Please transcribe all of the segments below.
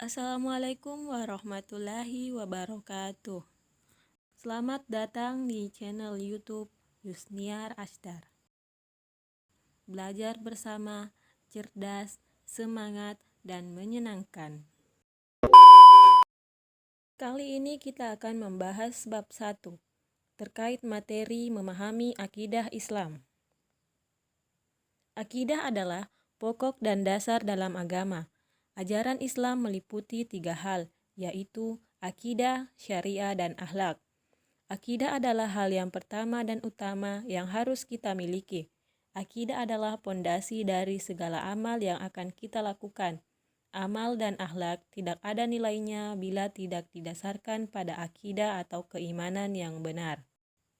Assalamualaikum warahmatullahi wabarakatuh. Selamat datang di channel YouTube Yusniar Ashdar. Belajar bersama, cerdas, semangat, dan menyenangkan. Kali ini kita akan membahas bab 1 terkait materi memahami akidah Islam. Akidah adalah pokok dan dasar dalam agama. Ajaran Islam meliputi 3 hal, yaitu akidah, syariah, dan akhlak. Akidah adalah hal yang pertama dan utama yang harus kita miliki. Akidah adalah pondasi dari segala amal yang akan kita lakukan. Amal dan akhlak tidak ada nilainya bila tidak didasarkan pada akidah atau keimanan yang benar.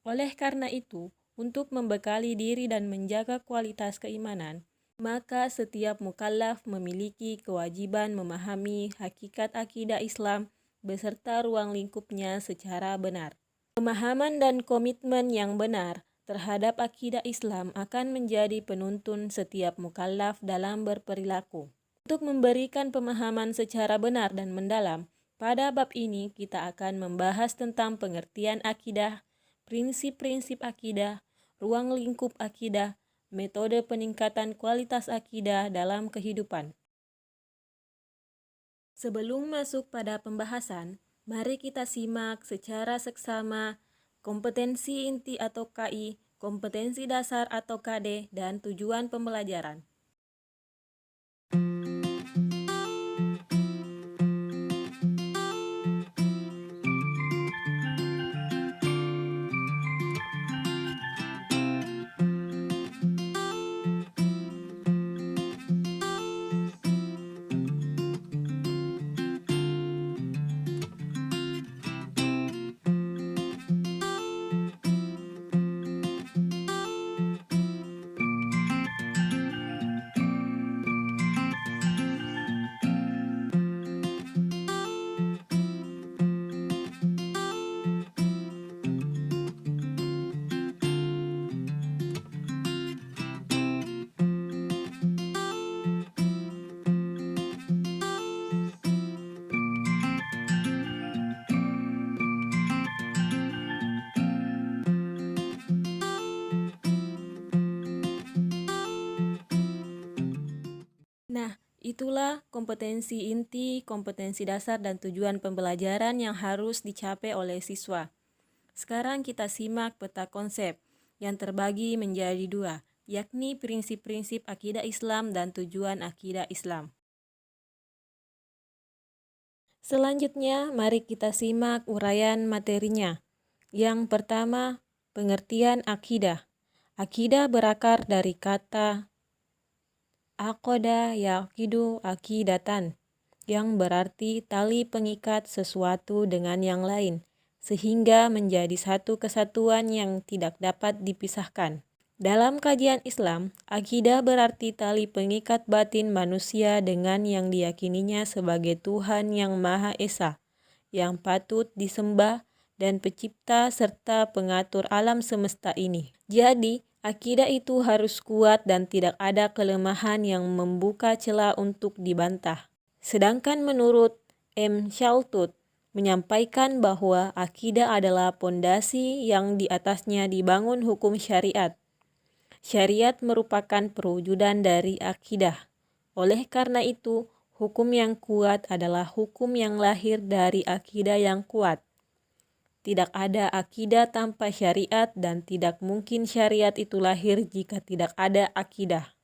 Oleh karena itu, untuk membekali diri dan menjaga kualitas keimanan, maka setiap mukallaf memiliki kewajiban memahami hakikat akidah Islam beserta ruang lingkupnya secara benar. Pemahaman dan komitmen yang benar terhadap akidah Islam akan menjadi penuntun setiap mukallaf dalam berperilaku. Untuk memberikan pemahaman secara benar dan mendalam, pada bab ini kita akan membahas tentang pengertian akidah, prinsip-prinsip akidah, ruang lingkup akidah, metode peningkatan kualitas akidah dalam kehidupan. Sebelum masuk pada pembahasan, mari kita simak secara seksama kompetensi inti atau KI, kompetensi dasar atau KD, dan tujuan pembelajaran. Nah, itulah kompetensi inti, kompetensi dasar, dan tujuan pembelajaran yang harus dicapai oleh siswa. Sekarang kita simak peta konsep yang terbagi menjadi 2, yakni prinsip-prinsip akidah Islam dan tujuan akidah Islam. Selanjutnya, mari kita simak uraian materinya. Yang pertama, pengertian akidah. Akidah berakar dari kata aqada yaqidu aqidatan, yang berarti tali pengikat sesuatu dengan yang lain, sehingga menjadi satu kesatuan yang tidak dapat dipisahkan. Dalam kajian Islam, akidah berarti tali pengikat batin manusia dengan yang diyakininya sebagai Tuhan yang Maha Esa, yang patut disembah dan pencipta serta pengatur alam semesta ini. Jadi, akidah itu harus kuat dan tidak ada kelemahan yang membuka celah untuk dibantah. Sedangkan menurut M. Shaltut menyampaikan bahwa akidah adalah pondasi yang di atasnya dibangun hukum syariat. Syariat merupakan perwujudan dari akidah. Oleh karena itu, hukum yang kuat adalah hukum yang lahir dari akidah yang kuat. Tidak ada akidah tanpa syariat dan tidak mungkin syariat itu lahir jika tidak ada akidah.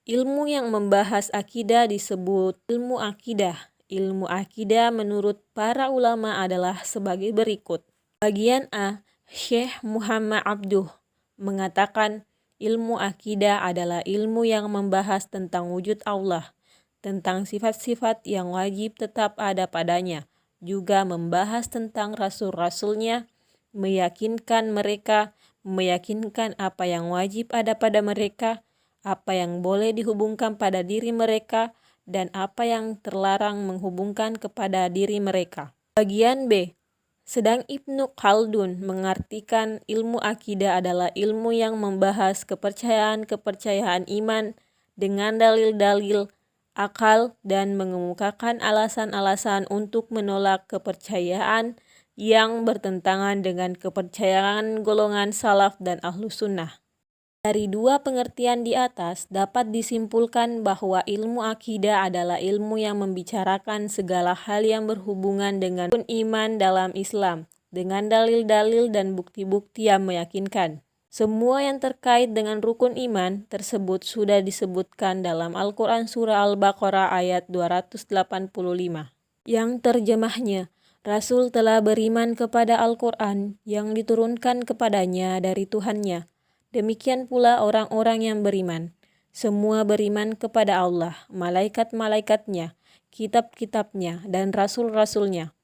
Ilmu yang membahas akidah disebut ilmu akidah. Ilmu akidah menurut para ulama adalah sebagai berikut. Bagian A, Syekh Muhammad Abduh mengatakan ilmu akidah adalah ilmu yang membahas tentang wujud Allah, tentang sifat-sifat yang wajib tetap ada padanya, juga membahas tentang rasul-rasulnya, meyakinkan mereka, meyakinkan apa yang wajib ada pada mereka, apa yang boleh dihubungkan pada diri mereka, dan apa yang terlarang menghubungkan kepada diri mereka. Bagian B, sedang Ibnu Khaldun mengartikan ilmu akidah adalah ilmu yang membahas kepercayaan-kepercayaan iman dengan dalil-dalil akal, dan mengemukakan alasan-alasan untuk menolak kepercayaan yang bertentangan dengan kepercayaan golongan salaf dan ahlus sunnah. Dari dua pengertian di atas dapat disimpulkan bahwa ilmu akidah adalah ilmu yang membicarakan segala hal yang berhubungan dengan iman dalam Islam, dengan dalil-dalil dan bukti-bukti yang meyakinkan. Semua yang terkait dengan rukun iman tersebut sudah disebutkan dalam Al-Quran Surah Al-Baqarah ayat 285, yang terjemahnya, Rasul telah beriman kepada Al-Quran yang diturunkan kepadanya dari Tuhannya. Demikian pula orang-orang yang beriman. Semua beriman kepada Allah, malaikat-malaikatnya, kitab-kitabnya, dan rasul-rasulnya.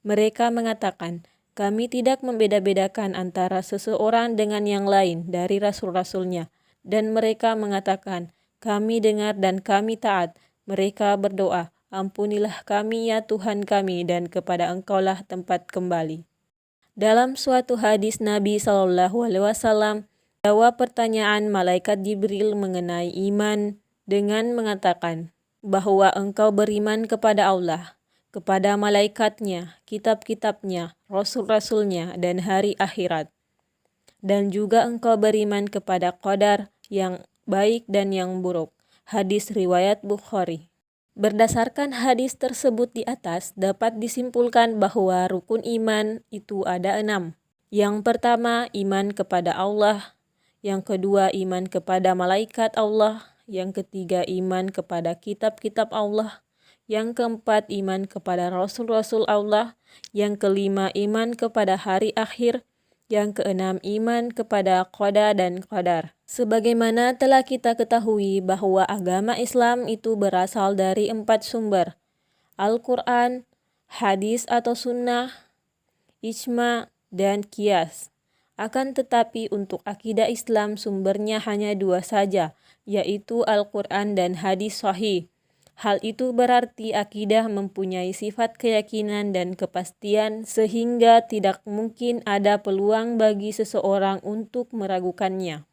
Mereka mengatakan, kami tidak membeda-bedakan antara seseorang dengan yang lain dari rasul-rasulnya. Dan mereka mengatakan, kami dengar dan kami taat. Mereka berdoa, ampunilah kami ya Tuhan kami, dan kepada Engkaulah tempat kembali. Dalam suatu hadis Nabi SAW jawab pertanyaan malaikat Jibril mengenai iman dengan mengatakan bahwa engkau beriman kepada Allah, kepada malaikatnya, kitab-kitabnya, rasul-rasulnya, dan hari akhirat. Dan juga engkau beriman kepada qadar yang baik dan yang buruk. Hadis riwayat Bukhari. Berdasarkan hadis tersebut di atas, dapat disimpulkan bahwa rukun iman itu ada 6. Yang pertama, iman kepada Allah. Yang kedua, iman kepada malaikat Allah. Yang ketiga, iman kepada kitab-kitab Allah. Yang keempat, iman kepada rasul-rasul Allah. Yang kelima, iman kepada hari akhir. Yang keenam, iman kepada qada dan qadar. Sebagaimana telah kita ketahui bahwa agama Islam itu berasal dari 4 sumber. Al-Quran, hadis atau sunnah, ijma, dan qiyas. Akan tetapi untuk akidah Islam sumbernya hanya 2 saja, yaitu Al-Quran dan hadis sahih. Hal itu berarti akidah mempunyai sifat keyakinan dan kepastian sehingga tidak mungkin ada peluang bagi seseorang untuk meragukannya.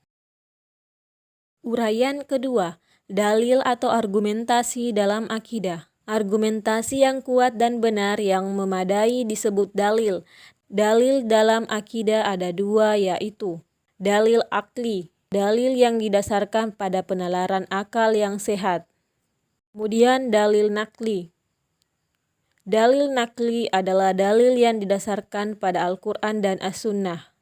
Uraian kedua, dalil atau argumentasi dalam akidah. Argumentasi yang kuat dan benar yang memadai disebut dalil. Dalil dalam akidah ada 2, yaitu dalil akli, dalil yang didasarkan pada penalaran akal yang sehat. Kemudian dalil nakli. Dalil nakli adalah dalil yang didasarkan pada Al-Quran dan As-Sunnah.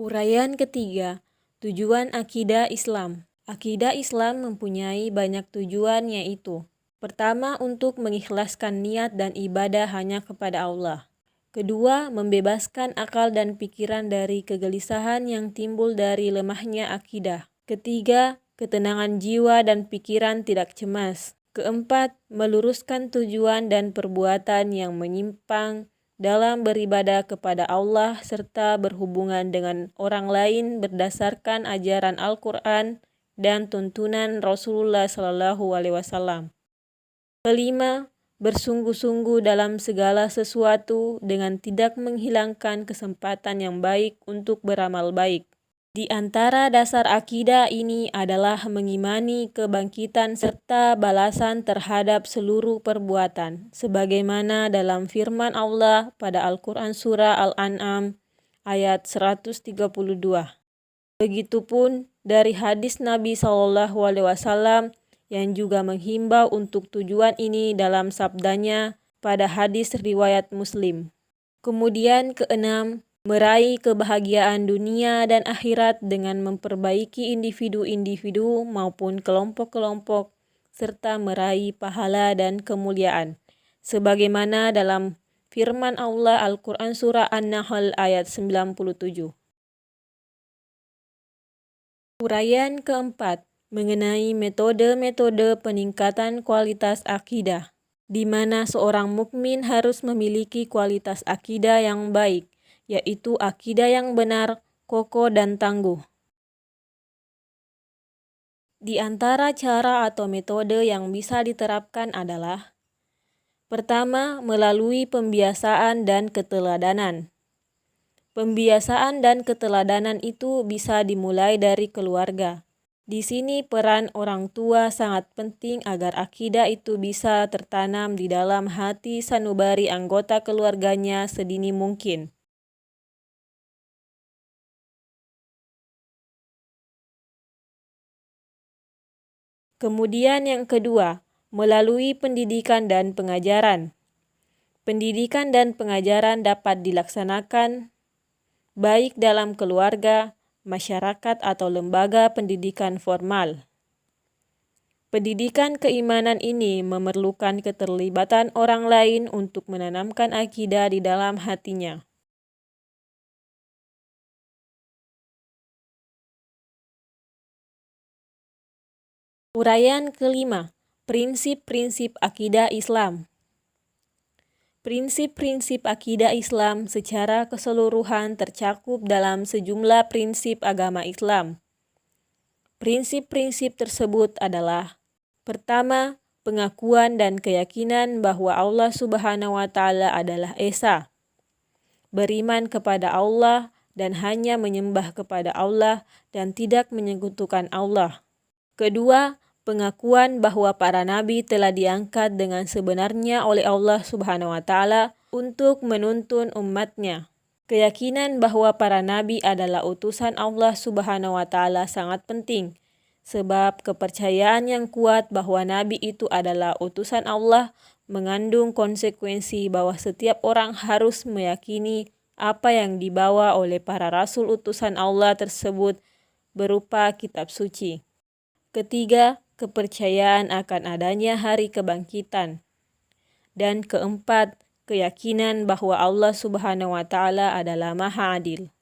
Uraian ketiga, tujuan akidah Islam. Akidah Islam mempunyai banyak tujuan, yaitu pertama, untuk mengikhlaskan niat dan ibadah hanya kepada Allah. Kedua, membebaskan akal dan pikiran dari kegelisahan yang timbul dari lemahnya akidah. Ketiga, ketenangan jiwa dan pikiran tidak cemas. Keempat, meluruskan tujuan dan perbuatan yang menyimpang dalam beribadah kepada Allah serta berhubungan dengan orang lain berdasarkan ajaran Al-Quran dan tuntunan Rasulullah SAW. Kelima, bersungguh-sungguh dalam segala sesuatu dengan tidak menghilangkan kesempatan yang baik untuk beramal baik. Di antara dasar akidah ini adalah mengimani kebangkitan serta balasan terhadap seluruh perbuatan, sebagaimana dalam firman Allah pada Al-Quran Surah Al-An'am ayat 132. Begitupun dari hadis Nabi SAW yang juga menghimbau untuk tujuan ini dalam sabdanya pada hadis riwayat Muslim. Kemudian keenam, meraih kebahagiaan dunia dan akhirat dengan memperbaiki individu-individu maupun kelompok-kelompok serta meraih pahala dan kemuliaan. Sebagaimana dalam firman Allah Al-Quran Surah An-Nahl ayat 97. Uraian keempat, mengenai metode-metode peningkatan kualitas akidah, di mana seorang mukmin harus memiliki kualitas akidah yang baik, yaitu akidah yang benar, kokoh, dan tangguh. Di antara cara atau metode yang bisa diterapkan adalah: pertama, melalui pembiasaan dan keteladanan. Pembiasaan dan keteladanan itu bisa dimulai dari keluarga. Di sini peran orang tua sangat penting agar akidah itu bisa tertanam di dalam hati sanubari anggota keluarganya sedini mungkin. Kemudian yang kedua, melalui pendidikan dan pengajaran. Pendidikan dan pengajaran dapat dilaksanakan baik dalam keluarga, masyarakat, atau lembaga pendidikan formal. Pendidikan keimanan ini memerlukan keterlibatan orang lain untuk menanamkan akidah di dalam hatinya. Uraian kelima, prinsip-prinsip akidah Islam. Prinsip-prinsip akidah Islam secara keseluruhan tercakup dalam sejumlah prinsip agama Islam. Prinsip-prinsip tersebut adalah: pertama, pengakuan dan keyakinan bahwa Allah Subhanahu wa Ta'ala adalah Esa. Beriman kepada Allah dan hanya menyembah kepada Allah dan tidak menyekutukan Allah. Kedua, pengakuan bahwa para nabi telah diangkat dengan sebenarnya oleh Allah Subhanahu wa Ta'ala untuk menuntun umatnya. Keyakinan bahwa para nabi adalah utusan Allah Subhanahu wa Ta'ala sangat penting, sebab kepercayaan yang kuat bahwa nabi itu adalah utusan Allah mengandung konsekuensi bahwa setiap orang harus meyakini apa yang dibawa oleh para rasul utusan Allah tersebut berupa kitab suci. Ketiga, kepercayaan akan adanya hari kebangkitan. Dan keempat, keyakinan bahwa Allah Subhanahu wa Ta'ala adalah Maha Adil.